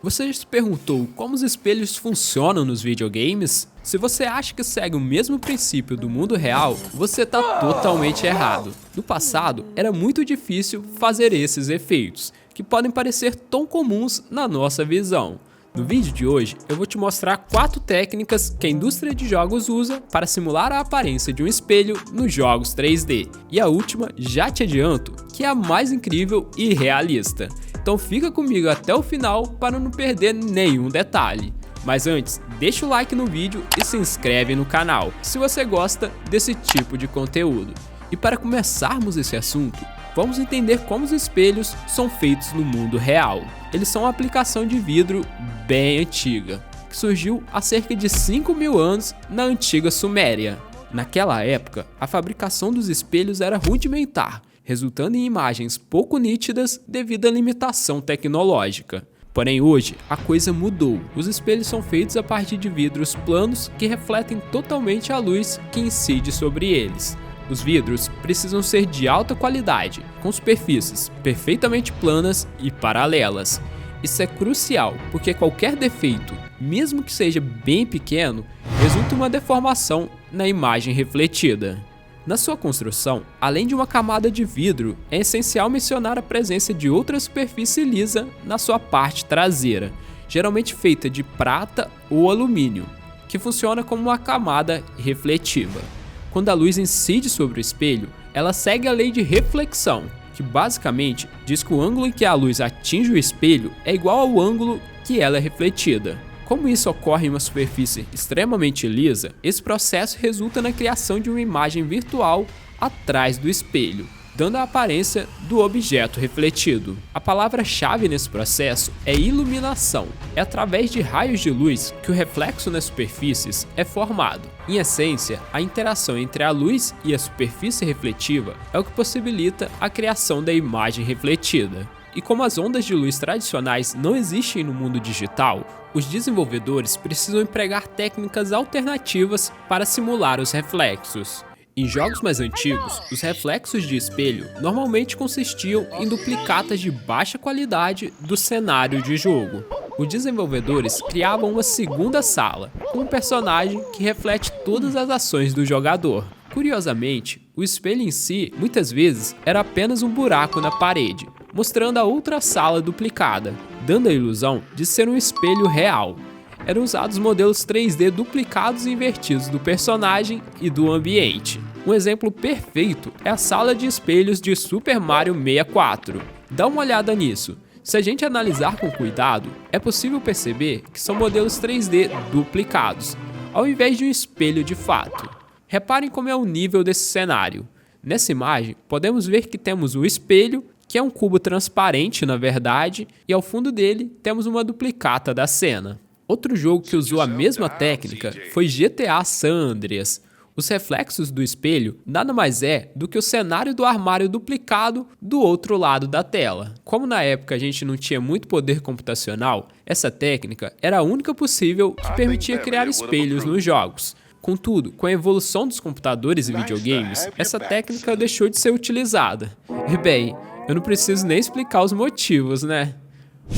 Você já se perguntou como os espelhos funcionam nos videogames? Se você acha que segue o mesmo princípio do mundo real, você está totalmente errado. No passado, era muito difícil fazer esses efeitos, que podem parecer tão comuns na nossa visão. No vídeo de hoje, eu vou te mostrar 4 técnicas que a indústria de jogos usa para simular a aparência de um espelho nos jogos 3D. E a última, já te adianto, que é a mais incrível e realista. Então fica comigo até o final para não perder nenhum detalhe. Mas antes, deixa o like no vídeo e se inscreve no canal, se você gosta desse tipo de conteúdo. E para começarmos esse assunto, vamos entender como os espelhos são feitos no mundo real. Eles são uma aplicação de vidro bem antiga, que surgiu há cerca de 5.000 anos na antiga Suméria. Naquela época, a fabricação dos espelhos era rudimentar, resultando em imagens pouco nítidas devido à limitação tecnológica. Porém hoje, a coisa mudou. Os espelhos são feitos a partir de vidros planos que refletem totalmente a luz que incide sobre eles. Os vidros precisam ser de alta qualidade, com superfícies perfeitamente planas e paralelas. Isso é crucial, porque qualquer defeito, mesmo que seja bem pequeno, resulta em uma deformação na imagem refletida. Na sua construção, além de uma camada de vidro, é essencial mencionar a presença de outra superfície lisa na sua parte traseira, geralmente feita de prata ou alumínio, que funciona como uma camada refletiva. Quando a luz incide sobre o espelho, ela segue a lei de reflexão, que basicamente diz que o ângulo em que a luz atinge o espelho é igual ao ângulo que ela é refletida. Como isso ocorre em uma superfície extremamente lisa, esse processo resulta na criação de uma imagem virtual atrás do espelho, dando a aparência do objeto refletido. A palavra-chave nesse processo é iluminação. É através de raios de luz que o reflexo nas superfícies é formado. Em essência, a interação entre a luz e a superfície refletiva é o que possibilita a criação da imagem refletida. E como as ondas de luz tradicionais não existem no mundo digital, os desenvolvedores precisam empregar técnicas alternativas para simular os reflexos. Em jogos mais antigos, os reflexos de espelho normalmente consistiam em duplicatas de baixa qualidade do cenário de jogo. Os desenvolvedores criavam uma segunda sala, com um personagem que reflete todas as ações do jogador. Curiosamente, o espelho em si, muitas vezes, era apenas um buraco na parede, mostrando a outra sala duplicada, dando a ilusão de ser um espelho real. Eram usados modelos 3D duplicados e invertidos do personagem e do ambiente. Um exemplo perfeito é a sala de espelhos de Super Mario 64. Dá uma olhada nisso. Se a gente analisar com cuidado, é possível perceber que são modelos 3D duplicados, ao invés de um espelho de fato. Reparem como é o nível desse cenário. Nessa imagem, podemos ver que temos o espelho, que é um cubo transparente na verdade, e ao fundo dele temos uma duplicata da cena. Outro jogo que usou a mesma técnica foi GTA San Andreas. Os reflexos do espelho nada mais é do que o cenário do armário duplicado do outro lado da tela. Como na época a gente não tinha muito poder computacional, essa técnica era a única possível que permitia criar espelhos nos jogos. Contudo, com a evolução dos computadores e videogames, essa técnica deixou de ser utilizada. E bem, eu não preciso nem explicar os motivos, né?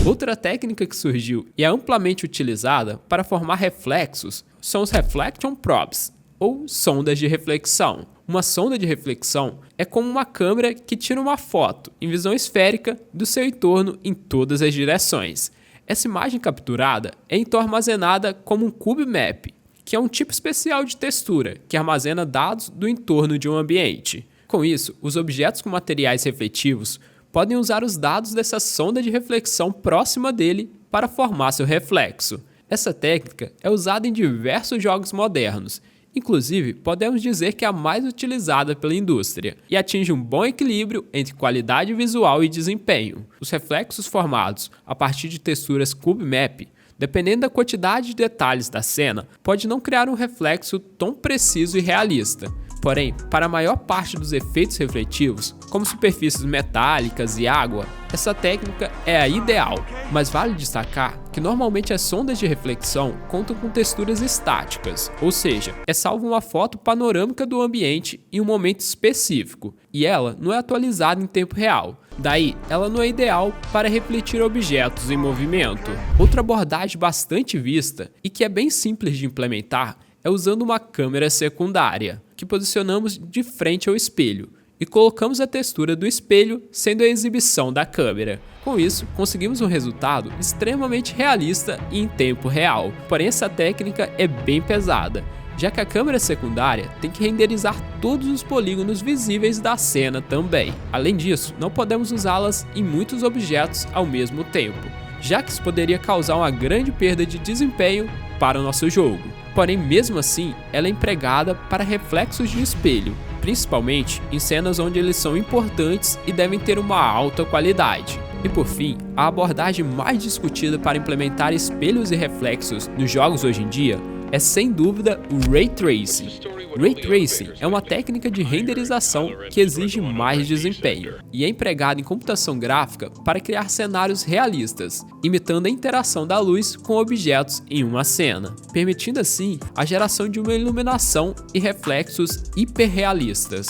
Outra técnica que surgiu e é amplamente utilizada para formar reflexos são os Reflection Probes, ou sondas de reflexão. Uma sonda de reflexão é como uma câmera que tira uma foto em visão esférica do seu entorno em todas as direções. Essa imagem capturada é então armazenada como um Cube Map, que é um tipo especial de textura que armazena dados do entorno de um ambiente. Com isso, os objetos com materiais refletivos podem usar os dados dessa sonda de reflexão próxima dele para formar seu reflexo. Essa técnica é usada em diversos jogos modernos, inclusive podemos dizer que é a mais utilizada pela indústria, e atinge um bom equilíbrio entre qualidade visual e desempenho. Os reflexos formados a partir de texturas Cube Map, dependendo da quantidade de detalhes da cena, pode não criar um reflexo tão preciso e realista. Porém, para a maior parte dos efeitos refletivos, como superfícies metálicas e água, essa técnica é a ideal, mas vale destacar que normalmente as sondas de reflexão contam com texturas estáticas, ou seja, é salvo uma foto panorâmica do ambiente em um momento específico, e ela não é atualizada em tempo real. Daí, ela não é ideal para refletir objetos em movimento. Outra abordagem bastante vista e que é bem simples de implementar é usando uma câmera secundária, que posicionamos de frente ao espelho e colocamos a textura do espelho sendo a exibição da câmera. Com isso, conseguimos um resultado extremamente realista e em tempo real. Porém, essa técnica é bem pesada, já que a câmera secundária tem que renderizar todos os polígonos visíveis da cena também. Além disso, não podemos usá-las em muitos objetos ao mesmo tempo, já que isso poderia causar uma grande perda de desempenho para o nosso jogo. Porém, mesmo assim, ela é empregada para reflexos de espelho, principalmente em cenas onde eles são importantes e devem ter uma alta qualidade. E por fim, a abordagem mais discutida para implementar espelhos e reflexos nos jogos hoje em dia é sem dúvida o Ray Tracing. Ray Tracing é uma técnica de renderização que exige mais desempenho e é empregada em computação gráfica para criar cenários realistas, imitando a interação da luz com objetos em uma cena, permitindo assim a geração de uma iluminação e reflexos hiperrealistas.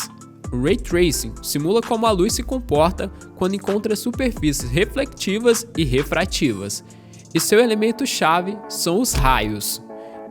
O Ray Tracing simula como a luz se comporta quando encontra superfícies reflectivas e refrativas, e seu elemento-chave são os raios.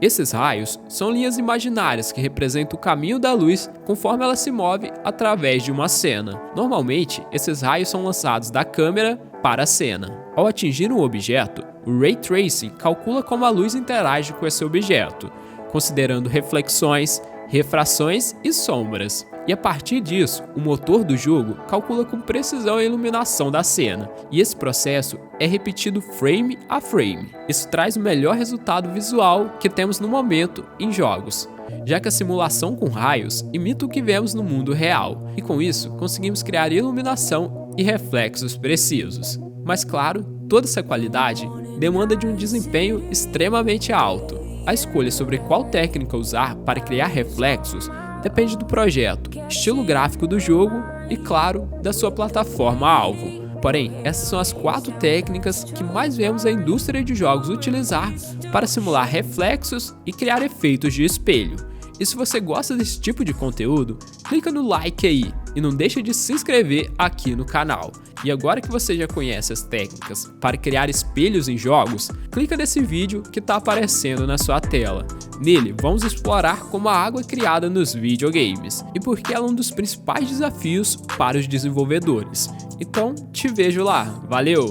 Esses raios são linhas imaginárias que representam o caminho da luz conforme ela se move através de uma cena. Normalmente, esses raios são lançados da câmera para a cena. Ao atingir um objeto, o Ray Tracing calcula como a luz interage com esse objeto, considerando reflexões, refrações e sombras. E a partir disso, o motor do jogo calcula com precisão a iluminação da cena, e esse processo é repetido frame a frame. Isso traz o melhor resultado visual que temos no momento em jogos, já que a simulação com raios imita o que vemos no mundo real, e com isso conseguimos criar iluminação e reflexos precisos. Mas claro, toda essa qualidade demanda de um desempenho extremamente alto. A escolha sobre qual técnica usar para criar reflexos depende do projeto, estilo gráfico do jogo e, claro, da sua plataforma-alvo. Porém, essas são as 4 técnicas que mais vemos a indústria de jogos utilizar para simular reflexos e criar efeitos de espelho. E se você gosta desse tipo de conteúdo, clica no like aí e não deixa de se inscrever aqui no canal. E agora que você já conhece as técnicas para criar espelhos em jogos, clica nesse vídeo que está aparecendo na sua tela. Nele, vamos explorar como a água é criada nos videogames e por que ela é um dos principais desafios para os desenvolvedores. Então, te vejo lá. Valeu!